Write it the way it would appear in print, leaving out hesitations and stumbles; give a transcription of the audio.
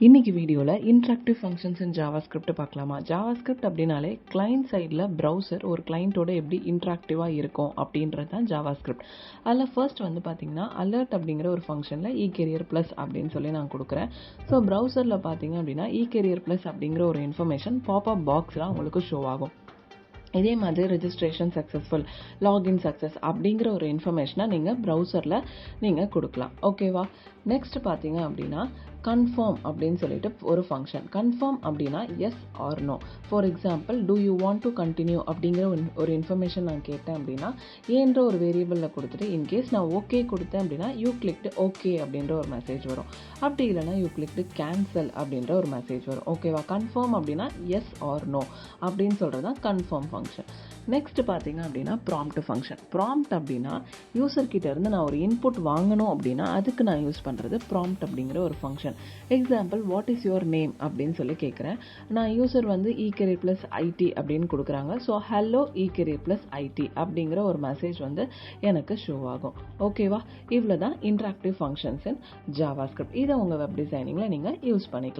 இன்னைக்கு வீடியோவில் interactive functions இன் JavaScript பார்க்கலாமா. ஜாவாஸ்கிரிப்ட் அப்படின்னாலே கிளைண்ட் சைடில் ப்ரௌசர் ஒரு கிளைண்ட்டோட எப்படி இன்ட்ராக்டிவாக இருக்கும் அப்படின்றது தான் ஜாவாஸ்கிரிப்ட். அதில் ஃபர்ஸ்ட் வந்து பார்த்தீங்கன்னா அலர்ட் அப்படிங்கிற ஒரு ஃபங்க்ஷனில் இகேரியர் ப்ளஸ் அப்படின்னு சொல்லி நான் கொடுக்குறேன். ஸோ ப்ரௌசரில் பார்த்தீங்க அப்படின்னா இகேரியர் ப்ளஸ் அப்படிங்கிற ஒரு இன்ஃபர்மேஷன் பாப்அப் பாக்ஸில் உங்களுக்கு ஷோ ஆகும். இதே மாதிரி ரெஜிஸ்ட்ரேஷன் சக்ஸஸ்ஃபுல், லாகின் சக்ஸஸ் அப்படிங்கிற ஒரு இன்ஃபர்மேஷனை நீங்கள் ப்ரௌசரில் நீங்கள் கொடுக்கலாம். ஓகேவா. நெக்ஸ்ட் பார்த்தீங்க அப்படின்னா கன்ஃபார்ம் அப்படின்னு சொல்லிட்டு ஒரு ஃபங்க்ஷன். கன்ஃபார்ம் அப்படின்னா yes or no. For example do you want to continue அப்படிங்கிற ஒரு இன்ஃபர்மேஷன் நான் கேட்டேன் அப்படின்னா ஏன்ற ஒரு வேரியபிளில் கொடுத்துட்டு இன்கேஸ் நான் ஓகே கொடுத்தேன் அப்படின்னா யூ கிளிக்டு ஓகே அப்படின்ற ஒரு மெசேஜ் வரும். அப்படி இல்லைனா யூ கிளிக்டு கேன்சல் அப்படின்ற ஒரு மெசேஜ் வரும். ஓகேவா. கன்ஃபார்ம் அப்படின்னா எஸ் ஆர் நோ அப்படின்னு சொல்கிறது தான் கன்ஃபார்ம் ஃபங்க்ஷன். நெக்ஸ்ட் பார்த்தீங்க அப்படின்னா ப்ராம்ப்ட் ஃபங்க்ஷன். ப்ராம்ப்ட் அப்படின்னா யூசர்கிட்ட இருந்து நான் ஒரு இன்புட் வாங்கணும் அப்படின்னா அதுக்கு நான் யூஸ் பண்ணுறது ப்ராம்ப்ட் அப்படிங்கிற ஒரு function. Example what is your name அப்படின்னு சொல்லி கேட்குறேன். நான் யூசர் வந்து இகேரியர் ப்ளஸ் ஐடி அப்படின்னு கொடுக்குறாங்க. ஸோ ஹலோ இகேரியர் ப்ளஸ் ஐடி அப்படிங்கிற ஒரு மெசேஜ் வந்து எனக்கு ஷோ ஆகும். ஓகேவா. இவ்வளோ தான் இன்ட்ராக்டிவ் ஃபங்க்ஷன்ஸ் இன் ஜாவாஸ்கிரிப்ட். இதை உங்கள் வெப் டிசைனிங்கில் நீங்கள் யூஸ் பண்ணிக்கலாம்.